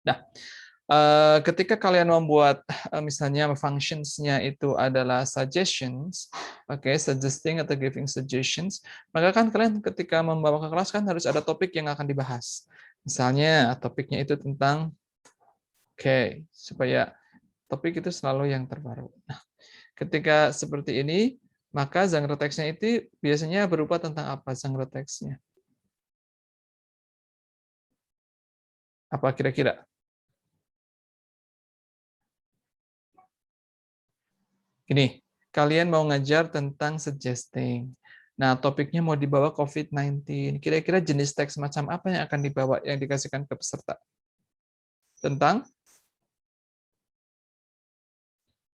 Nah, ketika kalian membuat misalnya functions-nya itu adalah suggestions, oke, suggesting atau giving suggestions, maka kan kalian ketika membawa ke kelas kan harus ada topik yang akan dibahas. Misalnya topiknya itu tentang supaya topik itu selalu yang terbaru. Nah, ketika seperti ini, maka genre teksnya itu biasanya berupa tentang apa genre teksnya? Apa kira-kira? Ini, kalian mau ngajar tentang suggesting. Nah, topiknya mau dibawa COVID-19. Kira-kira jenis teks macam apa yang akan dibawa, yang dikasihkan ke peserta? Tentang?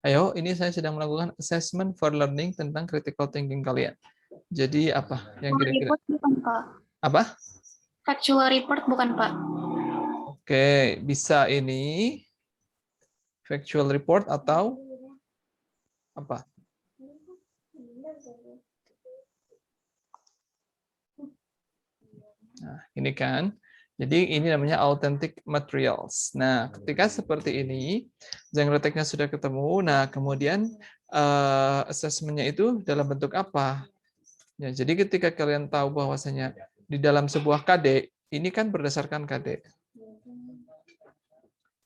Ayo, ini saya sedang melakukan assessment for learning tentang critical thinking kalian. Jadi apa yang kira-kira? Report bukan, Pak. Apa? Factual report bukan, Pak. Oke, bisa ini factual report atau apa? Nah, ini kan. Jadi ini namanya authentic materials. Nah, ketika seperti ini, genre teksnya sudah ketemu. Nah, kemudian assessment-nya itu dalam bentuk apa? Ya, jadi ketika kalian tahu bahwasanya di dalam sebuah KD, ini kan berdasarkan KD.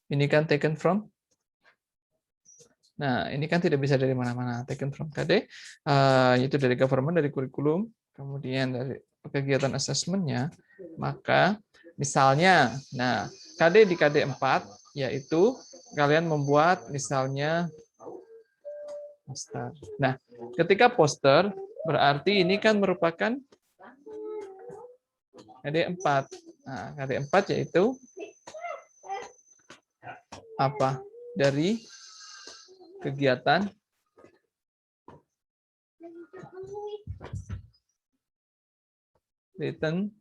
Ini kan taken from. Nah, ini kan tidak bisa dari mana-mana. Taken from KD, itu dari government, dari kurikulum, kemudian dari kegiatan assessment-nya, maka misalnya, nah, KD di KD 4, yaitu kalian membuat misalnya poster. Nah, ketika poster, berarti ini kan merupakan KD 4. Nah, KD 4 yaitu apa? Dari kegiatan written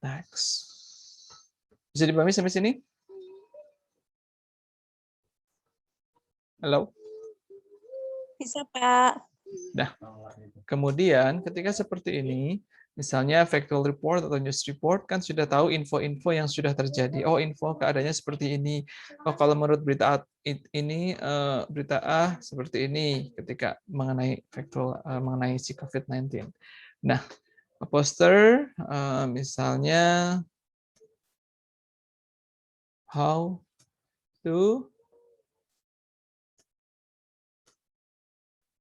text. Bisa dipahami sampai sini? Halo? Bisa, Pak. Nah, kemudian ketika seperti ini, misalnya factual report atau news report kan sudah tahu info-info yang sudah terjadi. Oh, info keadaannya seperti ini. Oh, kalau menurut berita A ini berita A seperti ini ketika mengenai factual mengenai si COVID-19. Nah, poster misalnya how to.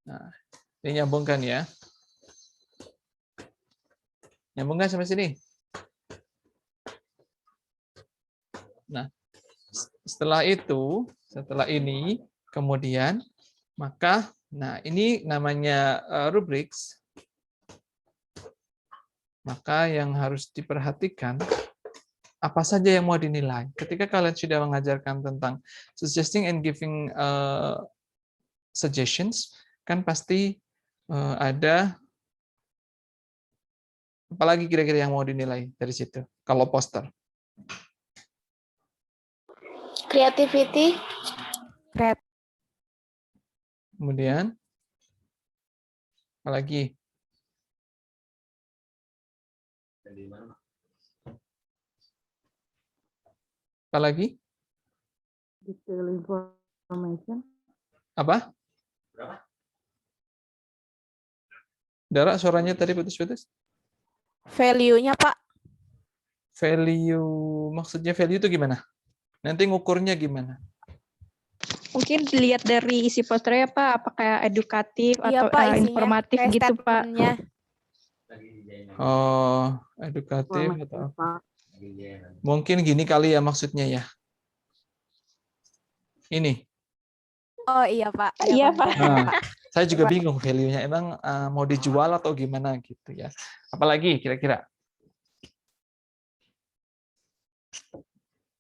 Nah, ini nyambungkan ya. Nyambungkan sampai sini. Nah, setelah ini, kemudian, maka, nah ini namanya rubriks, maka yang harus diperhatikan, apa saja yang mau dinilai. Ketika kalian sudah mengajarkan tentang suggesting and giving suggestions, kan pasti ada, apalagi kira-kira yang mau dinilai dari situ, kalau poster. Creativity. Kemudian, apalagi? Apalagi? Detail information. Apa? Dara, suaranya tadi putus-putus. Value-nya, Pak. Value, maksudnya value itu gimana? Nanti ngukurnya gimana? Mungkin dilihat dari isi posternya, Pak, apakah edukatif Iya, atau Pak, isinya. informatif Kayak gitu, Pak. statement-nya. Oh, edukatif atau apa? Mungkin gini kali ya maksudnya ya. Ini. Oh iya, Pak. Iya, Pak. Nah, saya juga bingung value-nya. Emang mau dijual atau gimana gitu ya. Apalagi kira-kira?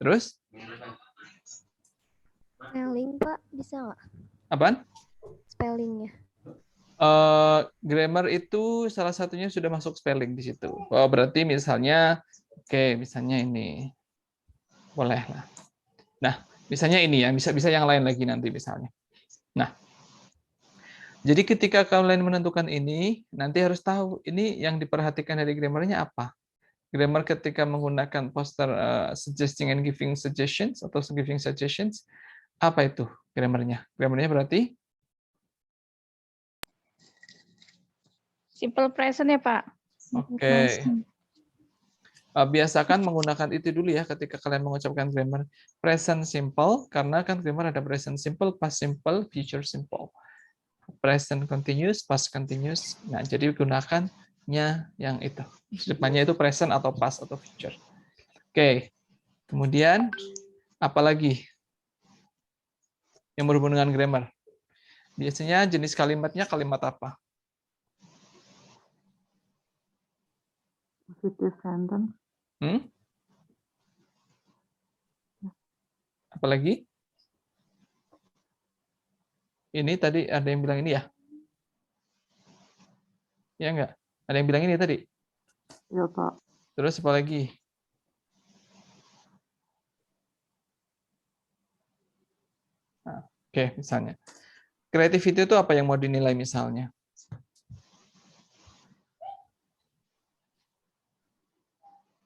Terus? Spelling, Pak, bisa nggak? Apaan? Spellingnya. Grammar itu salah satunya sudah masuk spelling di situ. Oh, berarti misalnya, misalnya ini. Boleh lah. Nah, misalnya ini ya, bisa yang lain lagi nanti misalnya. Nah, jadi ketika kalian menentukan ini, nanti harus tahu ini yang diperhatikan dari grammarnya apa. Grammar ketika menggunakan poster suggesting and giving suggestions atau giving suggestions, apa itu grammarnya? Grammarnya berarti Simple present ya, Pak. oke. Biasakan menggunakan itu dulu ya ketika kalian mengucapkan grammar. Present simple, karena kan grammar ada present simple, past simple, future simple. Present continuous, past continuous. Nah, jadi gunakannya yang itu. Depannya itu present atau past atau future. Oke. Kemudian apa lagi yang berhubungan dengan grammar? Biasanya jenis kalimatnya kalimat apa? Positive sentence. Apalagi? Ini tadi ada yang bilang ini ya? Ya enggak? Ada yang bilang ini tadi? Ya, Pak. Terus apa lagi? Nah, oke, misalnya. Creativity itu apa yang mau dinilai misalnya?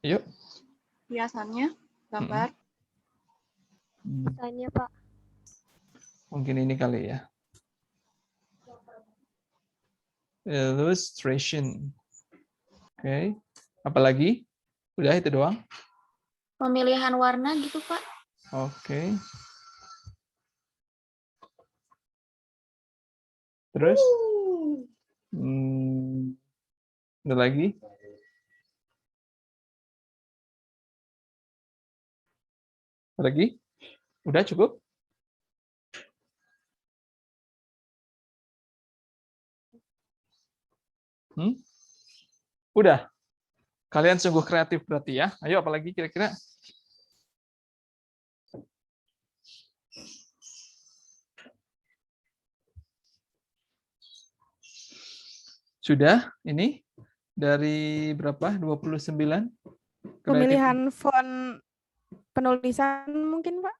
Yuk. Biasanya gambar. Misalnya Pak. Mungkin ini kali ya. Illustration. Oke. Apalagi? Udah itu doang? Pemilihan warna gitu, Pak. Oke. Terus? Ada lagi? Ada lagi? Udah cukup? Udah. Kalian sungguh kreatif berarti ya. Ayo apalagi kira-kira? Sudah? Ini dari berapa? 29? Pemilihan font penulisan mungkin, Pak?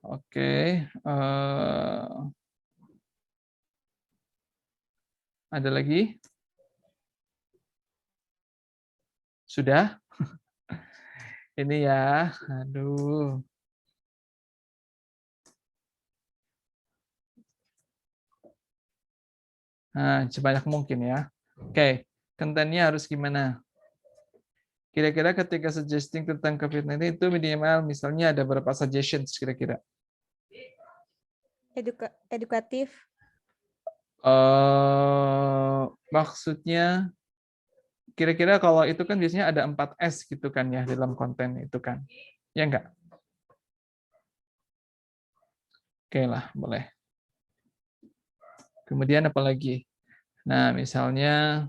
Oke. Ada lagi? Sudah? Ini ya. Aduh. Nah, sebanyak mungkin ya. Oke, kontennya harus gimana? Kira-kira ketika suggesting tentang COVID-19 itu minimal misalnya ada berapa suggestions kira-kira? Edukatif. Maksudnya kira-kira kalau itu kan biasanya ada 4S gitu kan ya dalam konten itu kan. Ya enggak? Oke lah, boleh. Kemudian apa lagi? Nah, misalnya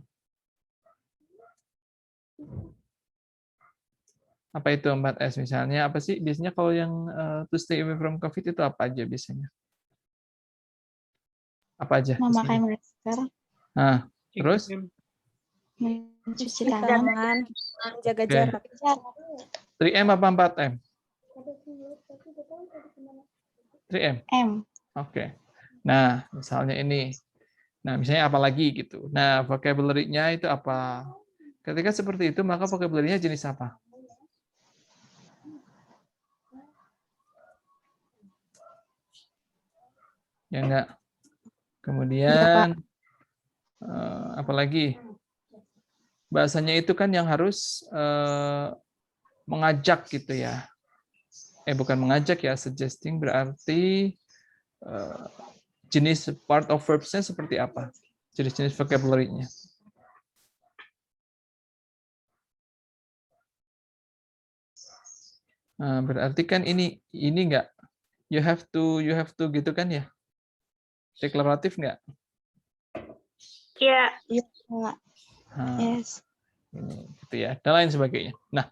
apa itu 4S misalnya? Apa sih biasanya kalau yang to stay away from COVID itu apa aja biasanya? Apa aja? Memakai masker. Nah, terus? Mencuci Tangan, jaga Oke. jarak. 3M apa 4M? 3M. M. Oke. Nah, misalnya ini. Nah, misalnya apa lagi gitu. Nah, vocabulary-nya itu apa? Ketika seperti itu, maka vocabulary-nya jenis apa? Ya enggak? Kemudian apa lagi? Bahasanya itu kan yang harus mengajak gitu ya. Bukan mengajak ya, suggesting berarti jenis part of verbs-nya seperti apa? Jenis-jenis vocabulary-nya. Nah, berarti kan ini enggak? You have to gitu kan ya? Deklaratif enggak? Iya. Nah, Yes. ini gitu ya, dan lain sebagainya. Nah,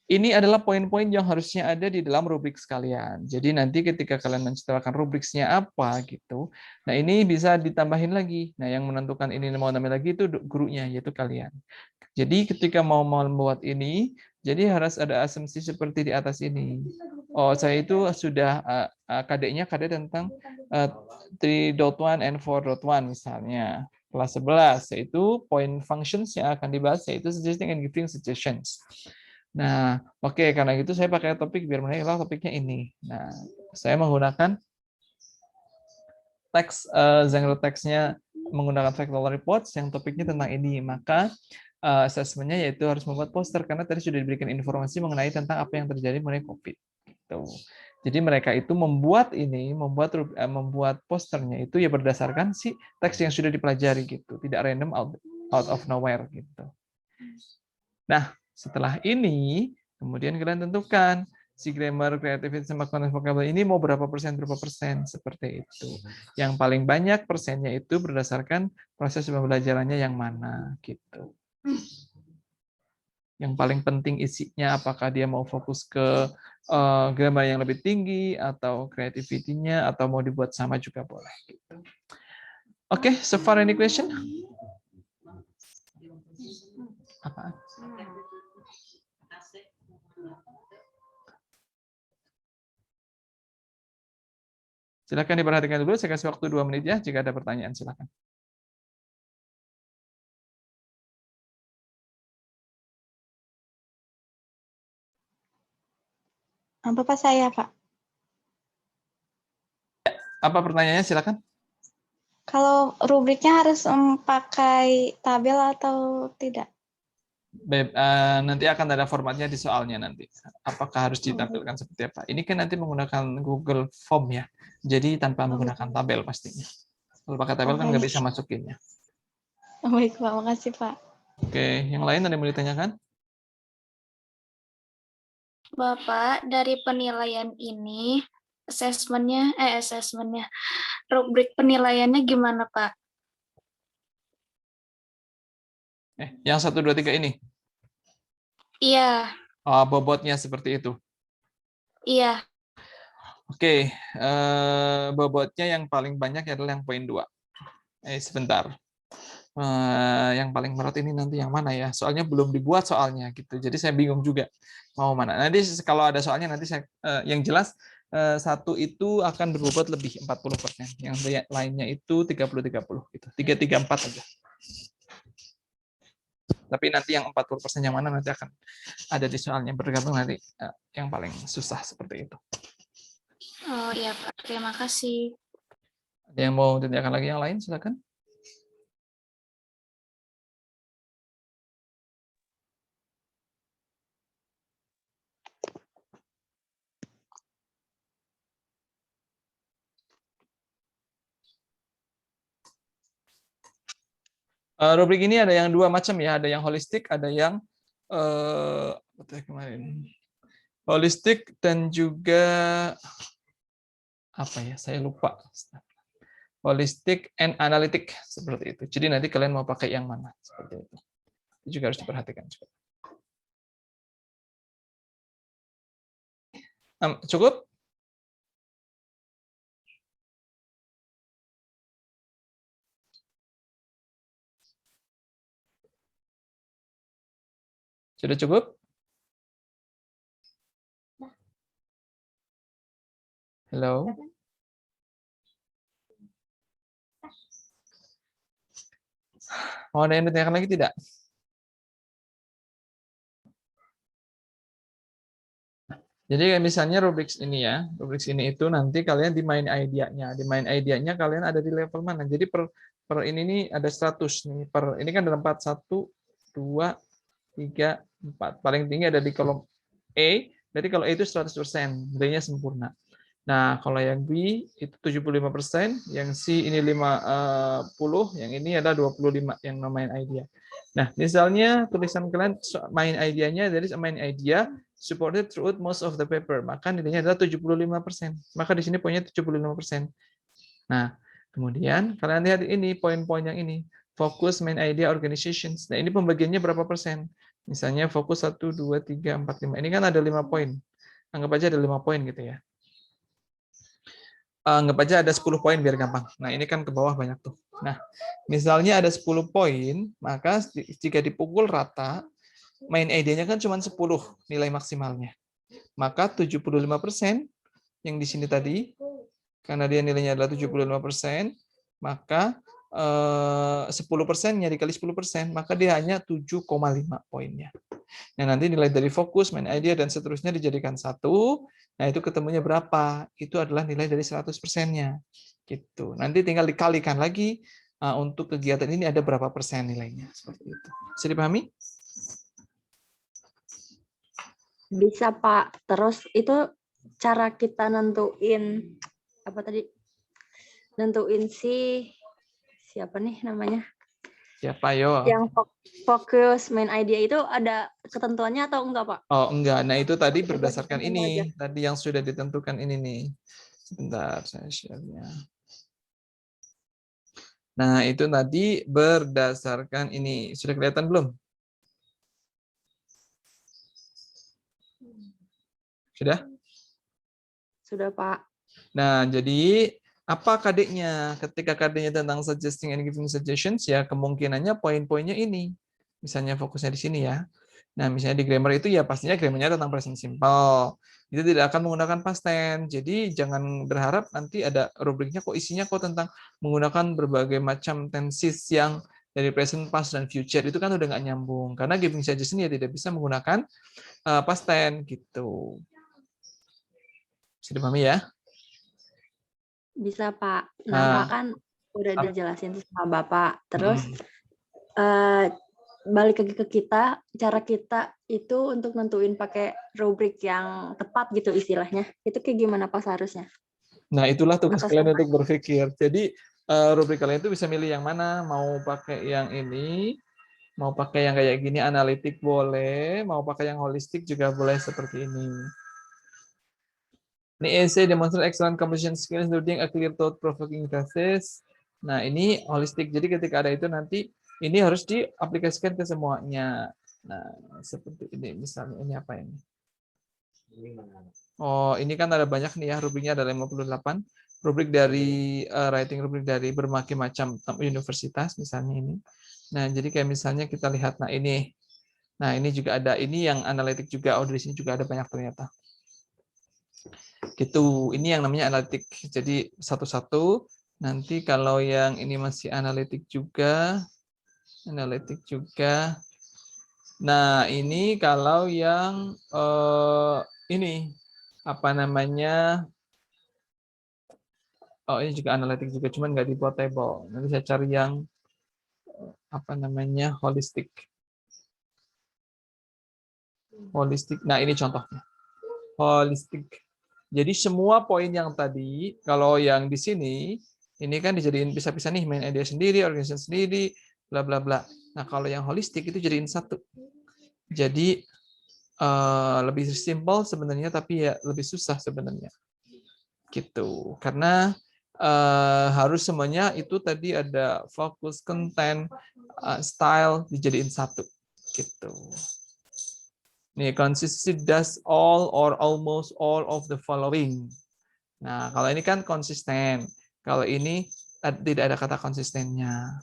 ini adalah poin-poin yang harusnya ada di dalam rubrik sekalian. Jadi nanti ketika kalian menciptakan rubriknya apa gitu, nah ini bisa ditambahin lagi. Nah, yang menentukan ini mau namanya lagi itu gurunya, yaitu kalian. Jadi ketika mau membuat ini, jadi harus ada asumsi seperti di atas ini. Oh, saya itu sudah KD-nya KD tentang 3.1 and 4.1 misalnya. kelas 11, yaitu point functions yang akan dibahas, yaitu suggesting and giving suggestions. Nah, oke, karena gitu saya pakai topik biar menarik topiknya ini. Nah, saya menggunakan teks, Zangro teksnya menggunakan factual reports yang topiknya tentang ini. Maka assessment-nya yaitu harus membuat poster, karena tadi sudah diberikan informasi mengenai tentang apa yang terjadi mengenai COVID. Gitu. Jadi mereka itu membuat posternya itu ya berdasarkan si teks yang sudah dipelajari gitu, tidak random out of nowhere gitu. Nah, setelah ini kemudian kalian tentukan si grammar, creativity, sama content vocabulary ini mau berapa persen seperti itu. Yang paling banyak persennya itu berdasarkan proses pembelajarannya yang mana gitu. Yang paling penting isinya apakah dia mau fokus ke grammar yang lebih tinggi atau creativity-nya atau mau dibuat sama juga boleh gitu. Oke, so far any question? Apa? Silakan diperhatikan dulu, saya kasih waktu 2 menit ya, jika ada pertanyaan silakan. Bapak saya, Pak. Apa pertanyaannya silakan? Kalau rubriknya harus pakai tabel atau tidak? Nanti akan ada formatnya di soalnya nanti. Apakah harus ditampilkan seperti apa? Ini kan nanti menggunakan Google Form ya, jadi tanpa menggunakan tabel pastinya. Kalau pakai tabel kan nggak bisa masukinnya. Baik, Pak. Makasih, Pak. Oke, yang lain ada yang mau ditanyakan? Bapak, dari penilaian ini, asesmennya, rubrik penilaiannya gimana, Pak? Yang 1, 2, 3 ini? Iya. Bobotnya seperti itu? Iya. Oke, bobotnya yang paling banyak adalah yang poin 2. Sebentar. Yang paling berat ini nanti yang mana ya? Soalnya belum dibuat soalnya gitu. Jadi saya bingung juga mau mana. Nanti kalau ada soalnya nanti saya yang jelas 1 itu akan berbobot lebih 40%. Yang lainnya itu 30-30 gitu. 3-3-4 aja. Tapi nanti yang 40% yang mana nanti akan ada di soalnya, bergantung nanti yang paling susah seperti itu. Oh iya Pak, terima kasih. Ada yang mau ditanyakan lagi yang lain silakan. Rubrik ini ada yang 2 macam ya, ada yang holistik, ada yang kemarin holistik dan juga apa ya, saya lupa. Holistik and analytic seperti itu. Jadi nanti kalian mau pakai yang mana seperti itu. Itu juga harus diperhatikan juga. Cukup? Sudah cukup? Halo? Mau ada yang ditanyakan lagi tidak? Jadi misalnya rubrik ini ya, rubrik ini itu nanti kalian di main idea-nya. Di main idea-nya kalian ada di level mana. Jadi per ini nih ada 100 nih. Ini kan ada 4, 1, 2, 3, 4. Paling tinggi ada di kolom E. Jadi kalau E itu 100%, D-nya sempurna. Nah, kalau yang B itu 75%, yang C ini 50, yang ini ada 25 yang main idea. Nah, misalnya tulisan kalian main idea-nya dari main idea supported throughout most of the paper, maka nilainya adalah 75%. Maka di sini poinnya 75%. Nah, kemudian kalian lihat ini poin-poin yang ini, fokus main idea organizations. Nah, ini pembagiannya berapa persen? Misalnya fokus 1, 2, 3, 4, 5. Ini kan ada 5 poin. Anggap aja ada 5 poin gitu ya. Anggap aja ada 10 poin biar gampang. Nah, ini kan ke bawah banyak tuh. Nah, misalnya ada 10 poin, maka jika dipukul rata, main idenya kan cuma 10 nilai maksimalnya. Maka 75% yang di sini tadi, karena dia nilainya adalah 75%, maka 10%-nya dikali 10%, maka dia hanya 7,5 poinnya. Nah, nanti nilai dari fokus, main idea, dan seterusnya dijadikan 1. Nah, itu ketemunya berapa? Itu adalah nilai dari 100%-nya. Gitu. Nanti tinggal dikalikan lagi untuk kegiatan ini ada berapa persen nilainya. Seperti itu. Bisa dipahami? Bisa, Pak. Terus itu cara kita nentuin apa tadi? Nentuin siapa nih namanya? Siapa yo? Yang fokus main idea itu ada ketentuannya atau enggak, Pak? Oh, enggak. Nah, itu tadi berdasarkan Aja. ini. Tadi yang sudah ditentukan ini nih. Sebentar, saya share-nya. Nah, itu tadi berdasarkan ini. Sudah kelihatan belum? Sudah? Sudah, Pak. Nah, jadi apa KD-nya? Ketika KD-nya tentang suggesting and giving suggestions, ya kemungkinannya poin-poinnya ini. Misalnya fokusnya di sini ya. Nah, misalnya di grammar itu ya pastinya grammarnya tentang present simple. Itu tidak akan menggunakan past tense. Jadi jangan berharap nanti ada rubriknya kok isinya kok tentang menggunakan berbagai macam tenses yang dari present, past, dan future. Itu kan udah nggak nyambung. Karena giving suggestion ya tidak bisa menggunakan past tense gitu. Bisa dipahami ya? Bisa, Pak. Nah, Pak kan udah dijelasin sama Bapak. Terus balik lagi ke kita, cara kita itu untuk nentuin pakai rubrik yang tepat gitu istilahnya. Itu kayak gimana, Pak, seharusnya? Nah, itulah tugas Atau kalian sama? untuk berpikir. Jadi rubrik kalian itu bisa milih yang mana, mau pakai yang ini, mau pakai yang kayak gini, analitik boleh, mau pakai yang holistik juga boleh seperti ini. Ini essay demonstrate excellent composition skills including a clear thought-provoking thesis. Nah, ini holistik. Jadi ketika ada itu nanti ini harus diaplikasikan ke semuanya. Nah, seperti ini misalnya ini apa ini? Oh, ini kan ada banyak nih ya, rubriknya ada 58. Rubrik dari writing rubrik dari berbagai macam universitas misalnya ini. Nah, jadi kayak misalnya kita lihat nah ini. Nah, ini juga ada ini yang analitik juga. Oh, dari sini juga ada banyak ternyata. Gitu, ini yang namanya analitik. Jadi satu-satu. Nanti kalau yang ini masih analitik juga. Nah, ini kalau yang ini apa namanya? Oh, ini juga analitik juga, cuman nggak di portable. Nanti saya cari yang apa namanya holistik. Holistik. Nah, ini contohnya. Holistik. Jadi semua poin yang tadi, kalau yang di sini, ini kan dijadiin pisah-pisah nih, main idea sendiri, organisasi sendiri, bla bla bla. Nah, kalau yang holistik itu jadiin satu. Jadi lebih simpel sebenarnya, tapi ya lebih susah sebenarnya. Gitu. Karena harus semuanya itu tadi ada fokus, content, style dijadiin satu. Gitu. Nih, consistency does all or almost all of the following. Nah, kalau ini kan konsisten. Kalau ini tidak ada kata konsistennya.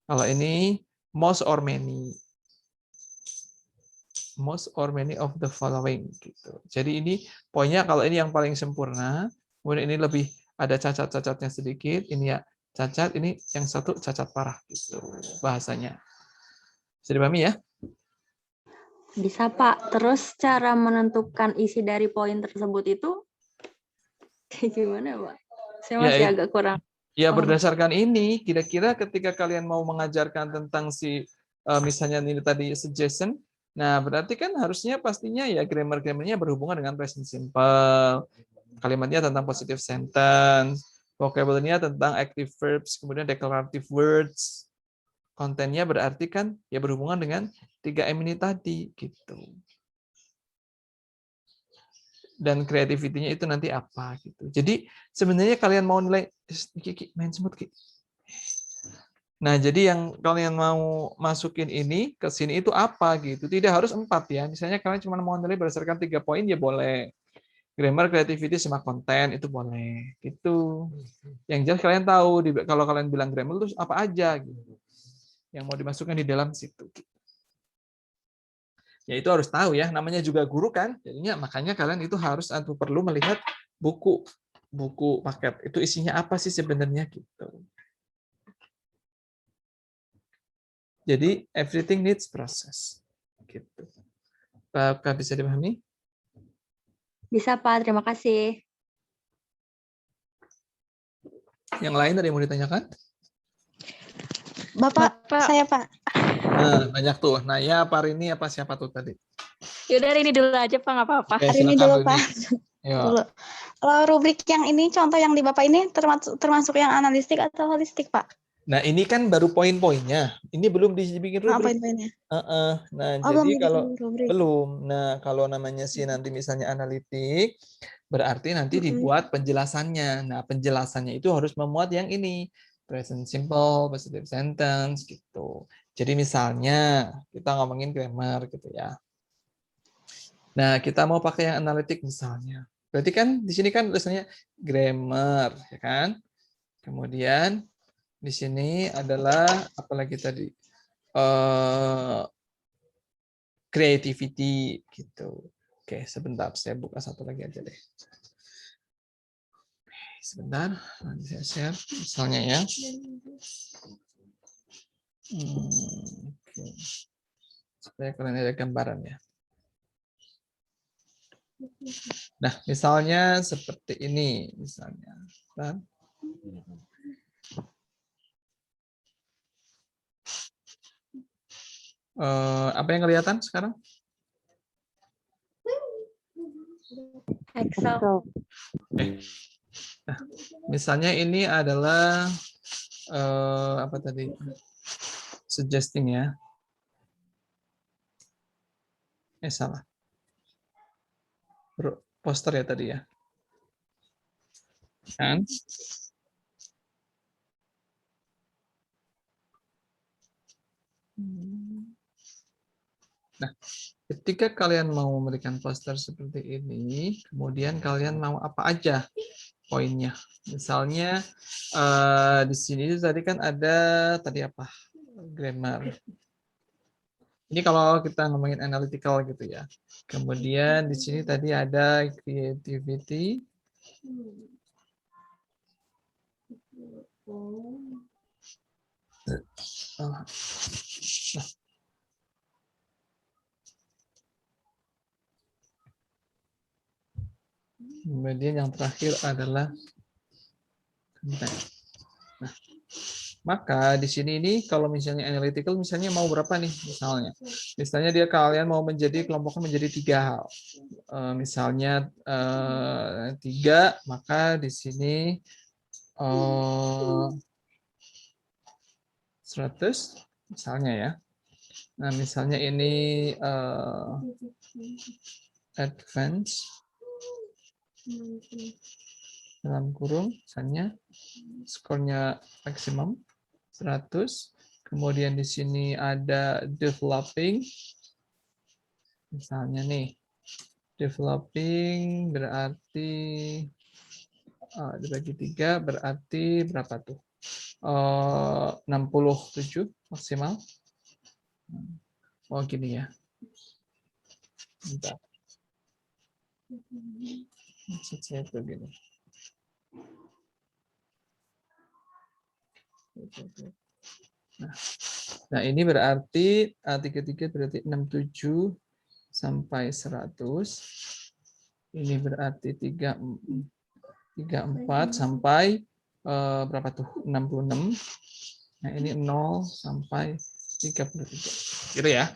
Kalau ini most or many. Most or many of the following. Gitu. Jadi ini poinnya kalau ini yang paling sempurna. Kemudian ini lebih ada cacat-cacatnya sedikit. Ini ya cacat, ini yang satu cacat parah. Gitu bahasanya. Bisa dipahami ya? Bisa, Pak. Terus cara menentukan isi dari poin tersebut itu kayak gimana, Pak? Saya masih agak kurang. Ya, berdasarkan ini, kira-kira ketika kalian mau mengajarkan tentang misalnya ini tadi suggestion, nah berarti kan harusnya pastinya ya grammar-grammarnya berhubungan dengan present simple, kalimatnya tentang positive sentence, vocabulary-nya tentang active verbs, kemudian declarative words, kontennya berarti kan ya berhubungan dengan 3M ini tadi gitu. Dan kreativitinya itu nanti apa gitu. Jadi sebenarnya kalian mau nilai main semut Ki. Nah, jadi yang kalian mau masukin ini ke sini itu apa gitu. Tidak harus 4 ya. Misalnya kalian cuma mau nilai berdasarkan 3 poin ya boleh. Grammar, creativity sama konten itu boleh. Itu. Yang jelas kalian tahu kalau kalian bilang grammar itu apa aja gitu. Yang mau dimasukkan di dalam situ. Ya itu harus tahu ya, namanya juga guru kan, jadinya makanya kalian itu harus perlu melihat buku paket itu isinya apa sih sebenarnya gitu. Jadi everything needs process. Gitu. Apakah bisa dipahami? Bisa, Pak. Terima kasih. Yang lain ada yang mau ditanyakan? Bapak, saya Pak. Nah, banyak tuh. Nah, ya Parini apa siapa tuh tadi? Yaudah hari ini dulu aja Pak, nggak apa-apa. Oke, Hari ini silakan dulu Rini. Pak. Ayo. Dulu. Kalau rubrik yang ini, contoh yang di Bapak ini termasuk yang analistik atau holistik Pak? Nah, ini kan baru poin-poinnya. Ini belum dibikin Nah, rubrik. poin-poinnya. Nah, Oh, belum jadi dibikin kalau rubrik. belum. Nah, kalau namanya sih nanti misalnya analitik, berarti nanti dibuat penjelasannya. Nah, penjelasannya itu harus memuat yang ini. Present simple, positive sentence, gitu. Jadi misalnya, kita ngomongin grammar gitu ya. Nah, kita mau pakai yang analitik misalnya. Berarti kan di sini kan tulisannya grammar, ya kan? Kemudian di sini adalah apalagi tadi creativity gitu. Oke, sebentar saya buka satu lagi aja deh. Sebentar, nanti saya share misalnya ya. Oke. Supaya kalian ada gambaran ya. Nah, misalnya seperti ini misalnya. Dan apa yang kelihatan sekarang? Excel. Nah, misalnya ini adalah apa tadi? Suggesting ya. Salah. Poster ya tadi ya. Kan? Nah, ketika kalian mau memberikan poster seperti ini, kemudian kalian mau apa aja poinnya. Misalnya di sini tadi kan ada tadi apa? Grammar. Ini kalau kita ngomongin analytical gitu ya. Kemudian di sini tadi ada creativity. Nah, kemudian yang terakhir adalah content. Nah, maka di sini ini kalau misalnya analytical misalnya mau berapa nih misalnya? Misalnya dia kalian mau menjadi kelompoknya menjadi 3 hal. Misalnya 3, maka di sini 100 misalnya ya. Nah, misalnya ini advance dalam kurung misalnya skornya maksimum 100. Kemudian di sini ada developing. Misalnya nih, developing berarti dibagi 3 berarti berapa tuh? 67 maksimal. Oh gini ya. Bentar. Maksud saya tuh gini. Nah, ini berarti 33 berarti 67 sampai 100. Ini berarti 34 sampai berapa tuh? 66. Nah, ini 0 sampai 33. Gitu ya.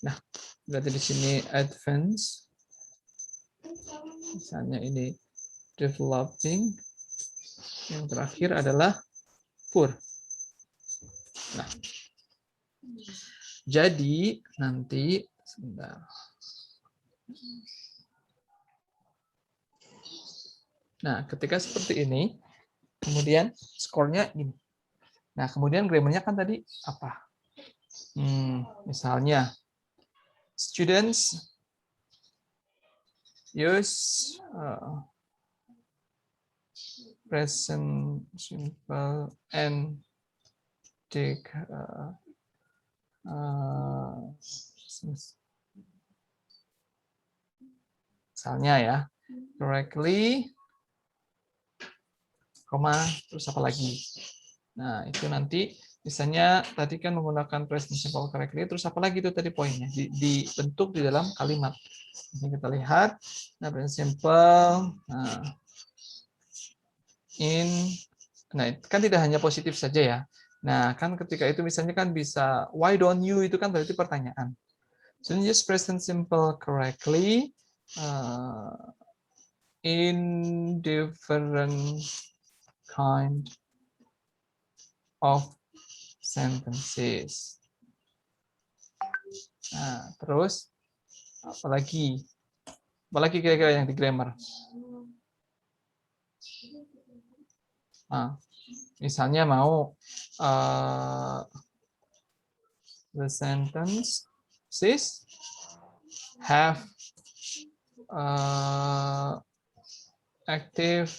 Nah, berarti di sini advance. Misalnya ini developing. Yang terakhir adalah poor. Nah, jadi nanti sebentar. Nah, ketika seperti ini, kemudian skornya ini. Nah, kemudian grammarnya kan tadi apa? Misalnya, students use present simple and take misalnya ya, correctly, koma, terus apa lagi? Nah, itu nanti Misalnya tadi kan menggunakan present simple correctly, terus apa lagi itu tadi poinnya? Dibentuk di dalam kalimat. Ini kita lihat, nah present simple, nah kan tidak hanya positif saja ya. Nah kan ketika itu misalnya kan bisa why don't you, itu kan berarti pertanyaan. So use present simple correctly in different kind of sentences. Nah, terus apalagi kira-kira yang di grammar? Nah, misalnya mau the sentences have active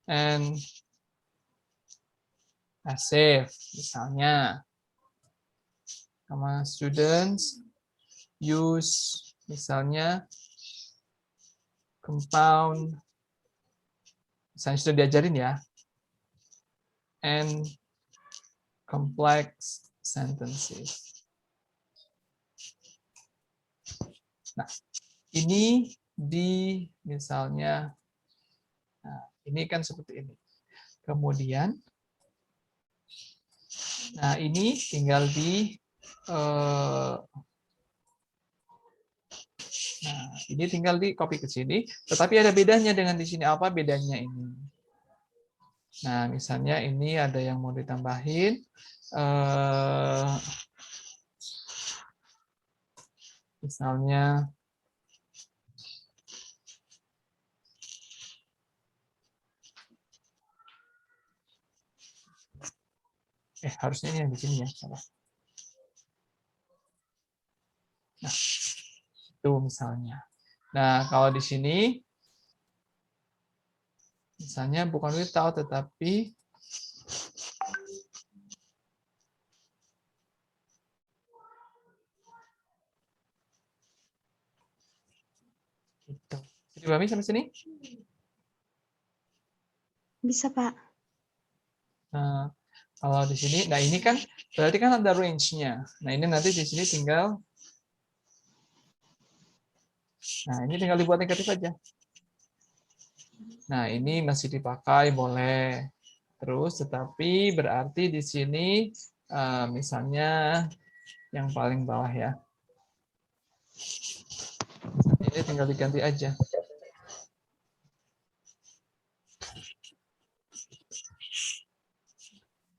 and passive, misalnya. Sama students use, misalnya compound, misalnya sudah diajarin ya, and complex sentences. Nah, ini di misalnya, nah, ini kan seperti ini. Kemudian, nah ini tinggal di nah, ini tinggal di copy ke sini, tetapi ada bedanya dengan di sini. Apa bedanya ini? Nah, misalnya ini ada yang mau ditambahin. Misalnya, harusnya ini yang di sini ya. Salah. Nah, itu misalnya. Nah, kalau di sini, misalnya bukan without, tetapi itu. Jadi dipahami sampai sini? Bisa, Pak. Nah, kalau di sini, nah ini kan berarti kan ada range-nya. Nah, ini nanti di sini tinggal, nah ini tinggal dibuat negatif aja. Nah, ini masih dipakai, boleh. Terus, tetapi berarti di sini misalnya yang paling bawah ya. Ini tinggal diganti aja.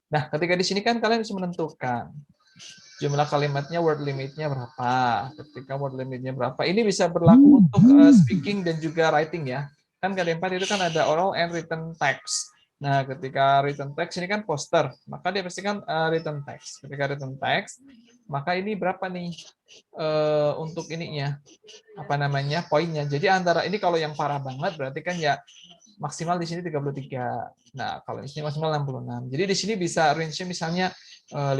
Nah, ketika di sini kan kalian bisa menentukan jumlah kalimatnya, word limitnya berapa. Ketika word limitnya berapa, ini bisa berlaku untuk speaking dan juga writing ya. Kan KD4 itu kan ada oral and written text. Nah, ketika written text ini kan poster, maka dia pastikan written text. Ketika written text, maka ini berapa nih untuk ininya, apa namanya, poinnya. Jadi antara ini kalau yang parah banget berarti kan ya maksimal di sini 33. Nah, kalau di sini maksimal 66. Jadi di sini bisa range-nya misalnya 50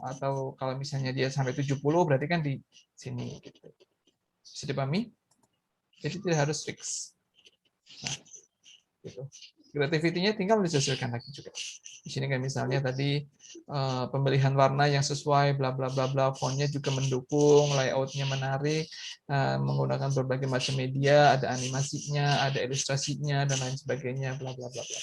atau kalau misalnya dia sampai 70 berarti kan di sini gitu. Bisa dipahami? Jadi tidak harus fix. Nah, gitu. Creativity-nya tinggal disesuaikan lagi juga. Di sini kan misalnya tadi pemilihan warna yang sesuai, bla bla bla bla, font-nya juga mendukung, layout-nya menarik, menggunakan berbagai macam media, ada animasinya, ada ilustrasinya dan lain sebagainya, bla bla bla bla.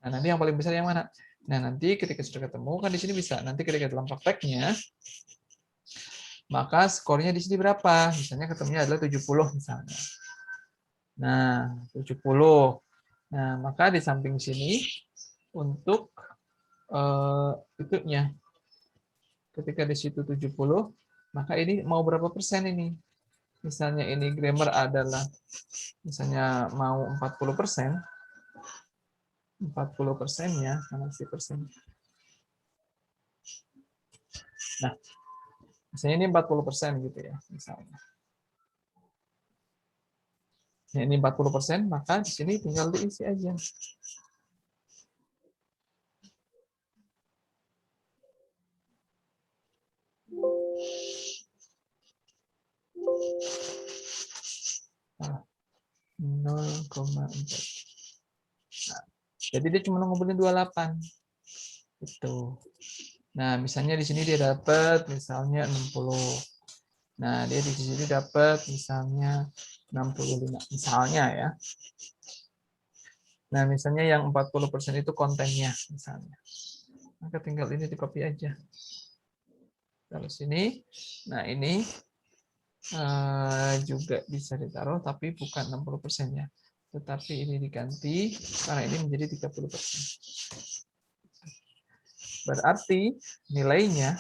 Nah, nanti yang paling besar yang mana? Nah, nanti ketika sudah ketemu kan di sini bisa. Nanti ketika dalam prakteknya maka skornya di sini berapa? Misalnya ketemunya adalah 70 misalnya. Nah, 70. Nah, maka di samping sini untuk itunya. Ketika di situ 70, maka ini mau berapa persen ini? Misalnya ini grammar adalah misalnya mau 40%. 40%-nya mana sih persen? Nah, misalnya ini 40% gitu ya, misalnya. Nah, ini 40%, maka di sini tinggal diisi aja. Nah, 0,4. Nah, Jadi dia cuma ngumpulin 28. Gitu. Nah, misalnya di sini dia dapat misalnya 60. Nah, dia di sini dapat misalnya 65. Misalnya ya. Nah, misalnya yang 40% itu kontennya misalnya. Maka tinggal ini di-copy aja. Terus ini. Nah, ini juga bisa ditaruh, tapi bukan 60%-nya. Tetapi ini diganti, karena ini menjadi 30%. Berarti nilainya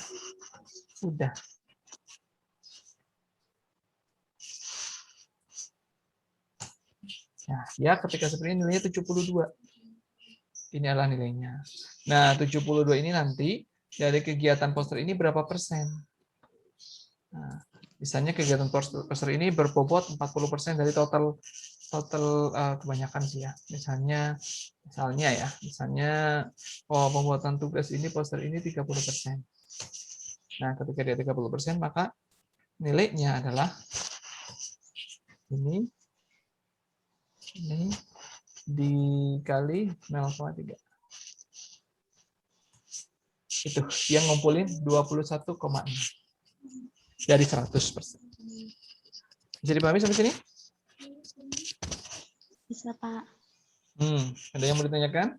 sudah. Nah, ya ketika seperti ini nilainya 72. Ini adalah nilainya. Nah, 72 ini nanti dari kegiatan poster ini berapa persen? Nah, misalnya kegiatan poster ini berbobot 40% dari total kebanyakan sih ya. Misalnya pembuatan tugas ini poster ini 30%. Nah, ketika dia 30%, maka nilainya adalah ini dikali 0,3. Itu yang ngumpulin 21,6 dari 100%. Jadi pahami sampai sini? Bisa, Pak. Ada yang mau ditanyakan?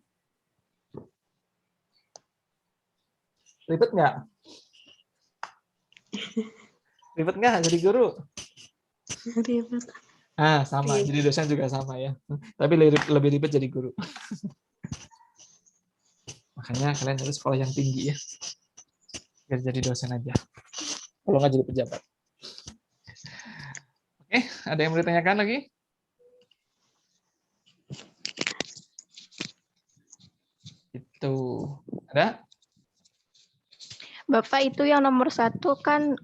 Ribet nggak? Ribet nggak jadi guru? Ribet. Sama. Jadi dosen juga sama ya. Tapi lebih ribet jadi guru. Makanya kalian harus sekolah yang tinggi ya. Biar jadi dosen aja. Kalau nggak jadi pejabat. Oke, ada yang mau ditanyakan lagi? Itu ada? Bapak, itu yang nomor 1 kan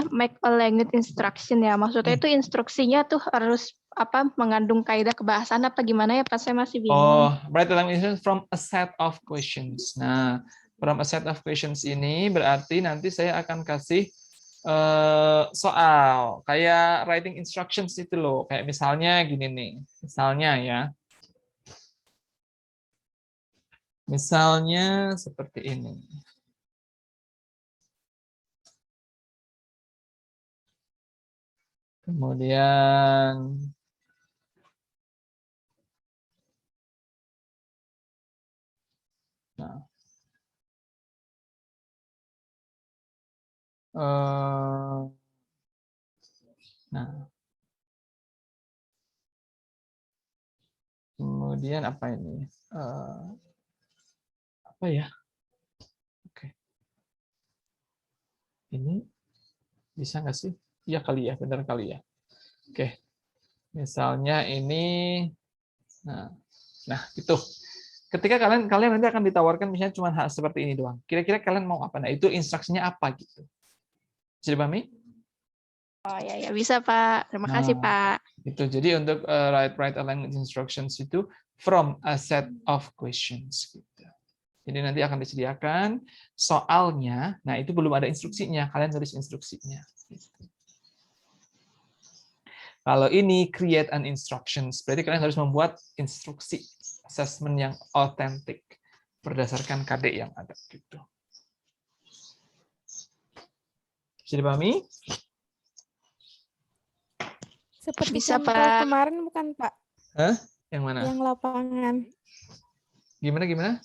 make a language instruction ya. Maksudnya itu instruksinya tuh harus mengandung kaidah kebahasaan apa gimana ya Pak? Saya masih bingung. Write a language instruction from a set of questions. Nah, from a set of questions ini berarti nanti saya akan kasih soal kayak writing instructions itu loh. Kayak misalnya gini nih. Misalnya ya. Misalnya seperti ini. Kemudian kemudian apa ini? Apa ya? Oke. Ini bisa nggak sih? Iya kali ya, benar kali ya. Oke. Misalnya ini, nah itu. Ketika kalian nanti akan ditawarkan misalnya cuma hal seperti ini doang. Kira-kira kalian mau apa? Nah itu instruksinya apa gitu? Bisa dipahami? Oh ya bisa Pak. Terima kasih Pak. Itu jadi untuk write a language instructions itu from a set of questions gitu. Jadi nanti akan disediakan soalnya. Nah itu belum ada instruksinya. Kalian tulis instruksinya. Kalau ini create an instructions, berarti kalian harus membuat instruksi assessment yang otentik berdasarkan KD yang ada gitu. Bisa dipahami? Seperti Bisa, contoh Pak. kemarin bukan Pak? Hah? Yang mana? Yang lapangan. Gimana?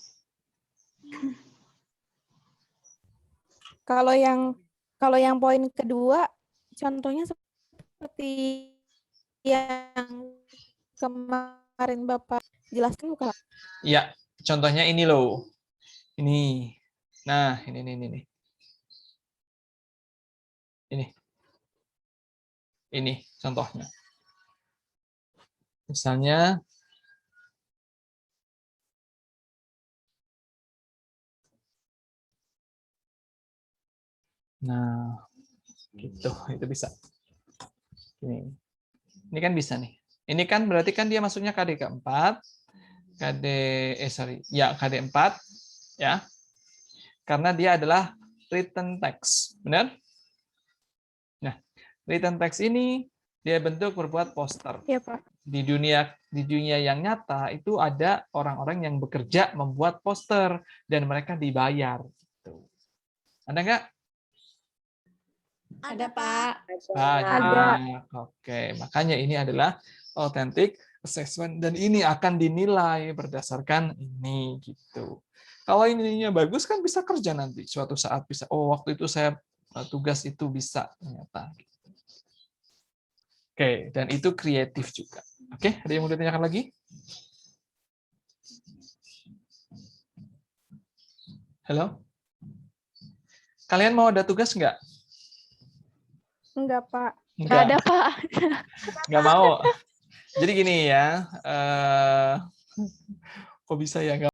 Kalau yang poin kedua, contohnya seperti yang kemarin Bapak jelaskan bukan Pak? Iya, contohnya ini loh. Ini. Nah, ini. Ini contohnya. Misalnya nah, gitu, itu bisa. Ini kan bisa nih. Ini kan berarti kan dia masuknya KD keempat, KD 4 ya. Karena dia adalah written text, benar? Nah, written text ini dia bentuk berbuat poster. Iya, Pak. di dunia yang nyata itu ada orang-orang yang bekerja membuat poster dan mereka dibayar. Gitu. Ada nggak? Ada, Pak. Banyak. Oke, makanya ini adalah authentic assessment dan ini akan dinilai berdasarkan ini gitu. Kalau ininya bagus kan bisa kerja nanti suatu saat bisa. Oh, waktu itu saya tugas itu bisa ternyata. Oke, dan itu kreatif juga. Oke, ada yang mau ditanyakan lagi? Halo? Kalian mau ada tugas nggak? Enggak, Pak. Nggak ada, Pak. Nggak mau. Jadi gini ya, kok bisa ya nggak